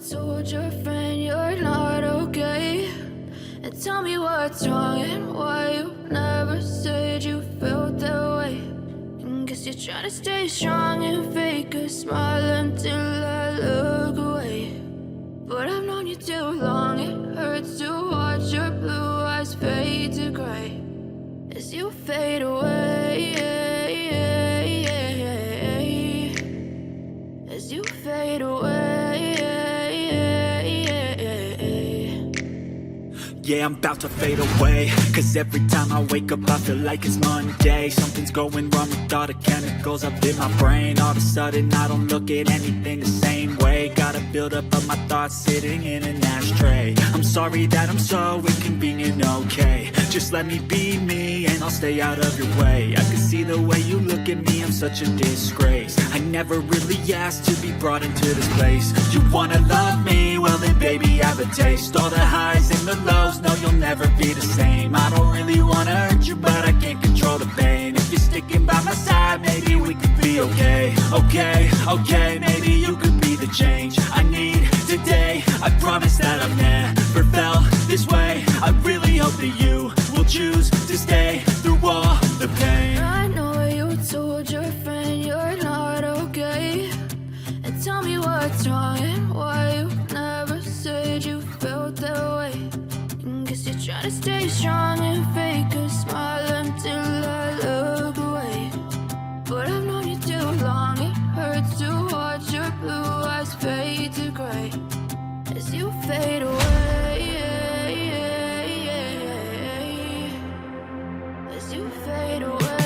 told your friend you're not okay? And tell me what's wrong and why you never said you felt that way. And guess you're trying to stay strong and fake a smile until I look away. But I've known you too long, it hurts to watch your blue eyes fade to gray as you fade away, as you fade away. Yeah, I'm about to fade away, cause every time I wake up I feel like it's Monday. Something's going wrong with all the chemicals up in my brain. All of a sudden I don't look at anything the same way. Got a buildup of my thoughts sitting in an ashtray. I'm sorry that I'm so inconvenient, okay? Just let me be me and I'll stay out of your way. I can see the way you look at me, I'm such a disgrace. I never really asked to be brought into this place. You wanna love me? Well then baby I have a taste. All the highs and the lows, no you'll never be the same. I don't really wanna hurt you but I can't control the pain. If you're sticking by my side maybe we could be okay. Okay, maybe you could be the change I need today. I promise that I've never felt this way. I really hope that you will choose to stay through all the pain. I know you told your friend you're not okay. And tell me what's wrong and why you never said you felt that way. And guess you're trying to stay strong and fake a smile until I look away. But I've known you too long, it hurts to watch your blue eyes fade to gray as you fade away, as you fade away,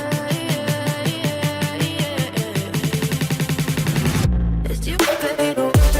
as you fade away.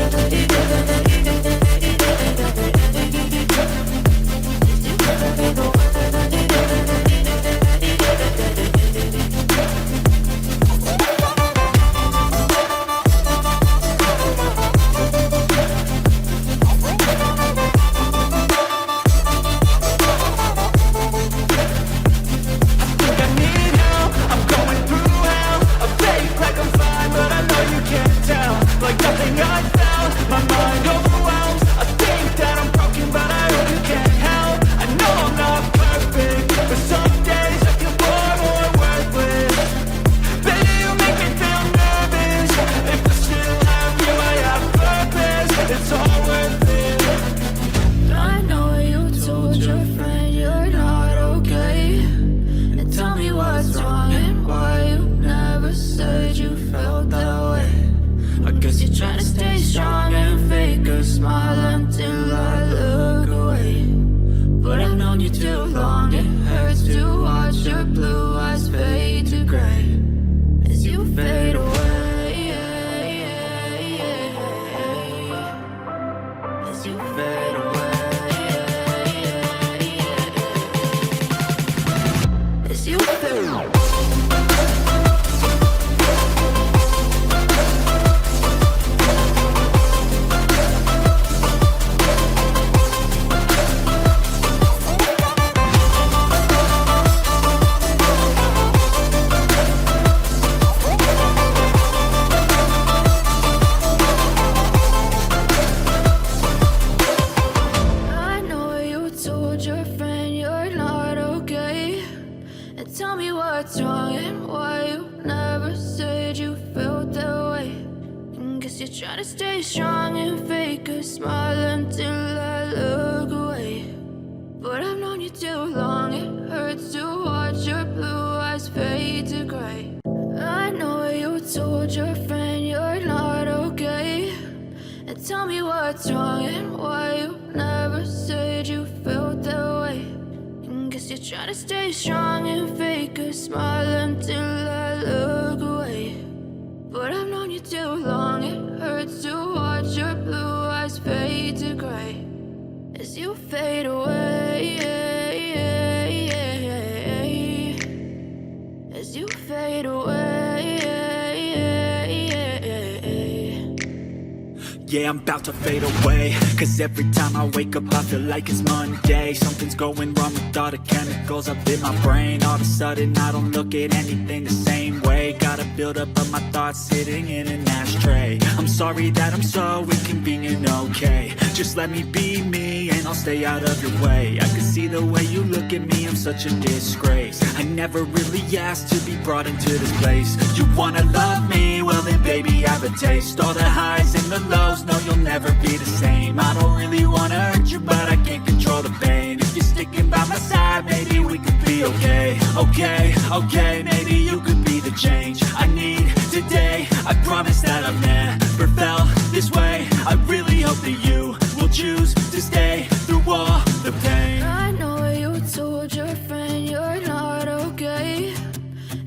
Yeah, I'm about to fade away. Cause every time I wake up I feel like it's Monday. Something's going wrong with all the chemicals up in my brain. All of a sudden I don't look at anything the same way. Got a buildup of my thoughts sitting in an ashtray. I'm sorry that I'm so inconvenient, okay. Just let me be me and I'll stay out of your way. I can see the way you look at me, I'm such a disgrace. I never really asked to be brought into this place. You wanna love me? Well then baby I have a taste. All the highs and the lows, no you'll never be the same. I don't really wanna hurt you but I can't control the pain. If you're sticking by my side maybe we could be okay. Okay, maybe you could be the change I need today. I promise that I've never felt this way. I really hope that you will choose to stay through all the pain. I know you told your friend you're not okay,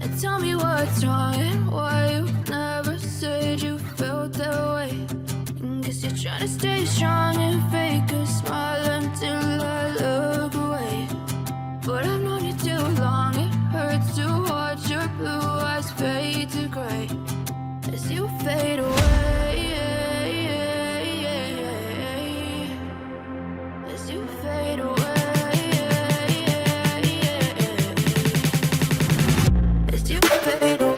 and tell me what's wrong and why you never said you felt that way. Guess you're trying to stay strong and fake a smile until I look away. But I've known you too long, it hurts to watch your blue eyes fade to gray as you fade away. As you fade away. As you fade away.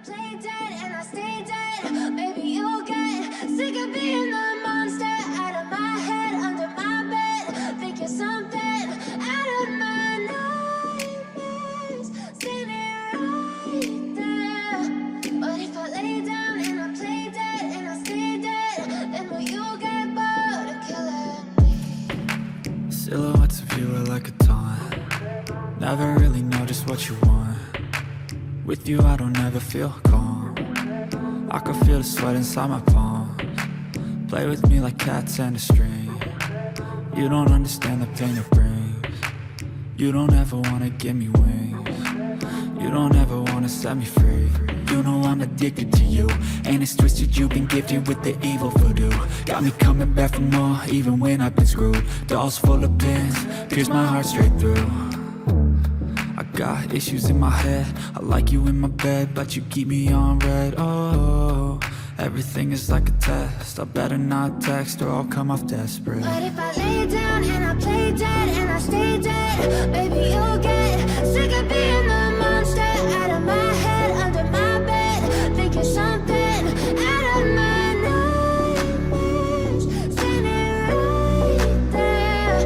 play dead and I stay dead. Maybe you'll get sick of being the monster out of my head, under my bed. Think you're something out of my nightmares, standing right there. But if I lay down and I play dead and I stay dead, then will you get bored of killing me? Silhouettes of you are like a taunt. Never really know just what you want. With you I don't ever feel calm. I can feel the sweat inside my palms. Play with me like cats and a string. You don't understand the pain it brings. You don't ever wanna give me wings. You don't ever wanna set me free. You know I'm addicted to you, and it's twisted. You've been gifted with the evil voodoo. Got me coming back for more, even when I've been screwed. Dolls full of pins, pierce my heart straight through. I got issues in my head. I like you in my bed, but you keep me on red. Oh, everything is like a test. I better not text or I'll come off desperate. But if I lay down and I play dead and I stay dead, baby you'll get sick of being the monster out of my head, under my bed. Think you're something out of my nightmares, standing right there.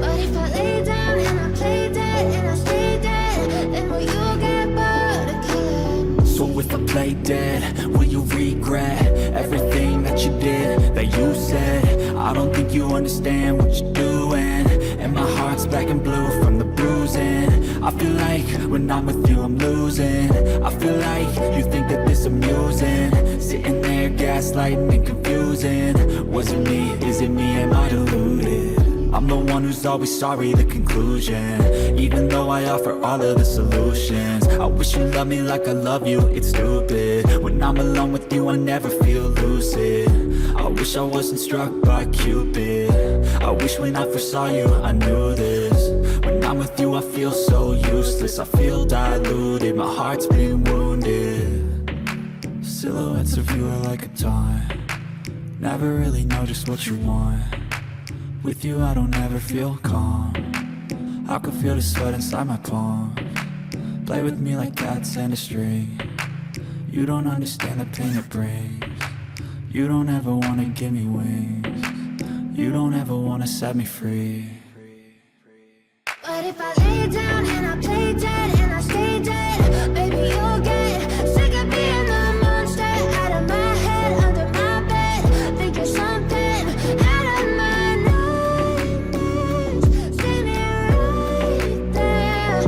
But if I lay down and I play dead and I stay dead, then will you get bored of killing me? So if I play dead, will you regret everything that you did, that you said? I don't think you understand what you're doing, and my heart's black and blue from the bruising. I feel like when I'm with you I'm losing. I feel like you think that this amusing, sitting there gaslighting and confusing. Was it me? Is it me? Am I deluded? I'm the one who's always sorry, the conclusion. Even though I offer all of the solutions, I wish you loved me like I love you, it's stupid. When I'm alone with you I never feel lucid. I wish I wasn't struck by Cupid. I wish when I first saw you I knew this. When I'm with you I feel so useless. I feel diluted, my heart's been wounded. Silhouettes of you are like a taunt. Never really know just what you want. With you I don't ever feel calm. I can feel the sweat inside my palms. Play with me like cats and a string. You don't understand the pain it brings. You don't ever wanna give me wings. You don't ever wanna set me free. But if I lay down and I play dead and I stay dead, baby you'll get sick of being the monster out of my head, under my bed. Think you're something out of my nightmares, standing right there.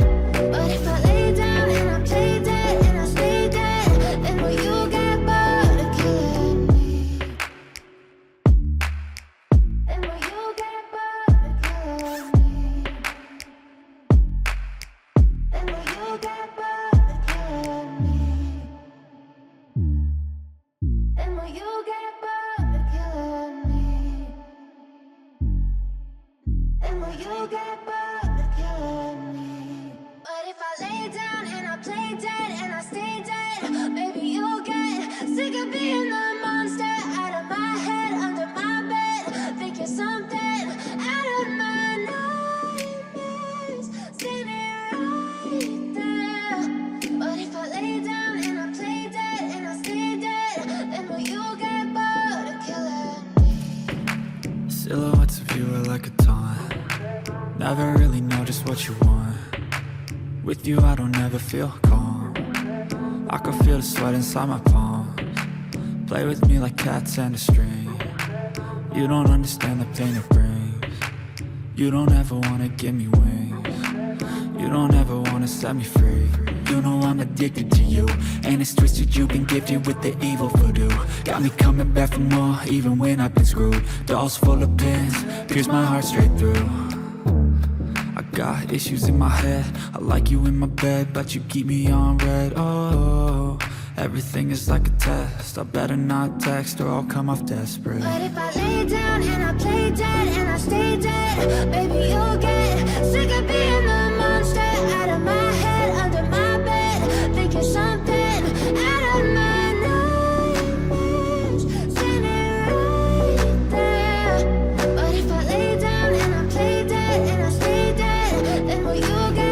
But if I lay down and I play dead and I stay dead, then will you get bored of killing me? Then will you get bored of killing me? Then will you get bored of killing me? Then will you get bored of killing me? Then will you get bored of killing me? But if I lay down and I play dead and I stay dead, baby you'll get sick of being the monster out of my head, under my bed. Think you're something out of my nightmares, standing right there. But if I lay down and I play dead and I stay dead, then will you get bored of killing me? Silhouettes of you are like a taunt. Never really know just what you want. With you I don't ever feel calm. I can feel the sweat inside my palms. Play with me like cats and a string. You don't understand the pain it brings. You don't ever wanna give me wings. You don't ever wanna set me free. You know I'm addicted to you, and it's twisted. You've been gifted with the evil voodoo. Got me coming back for more, even when I've been screwed. Dolls full of pins, pierce my heart straight through. I got issues in my head. I like you in my bed, but you keep me on red. Oh, everything is like a test. I better not text or I'll come off desperate. But if I lay down and I play dead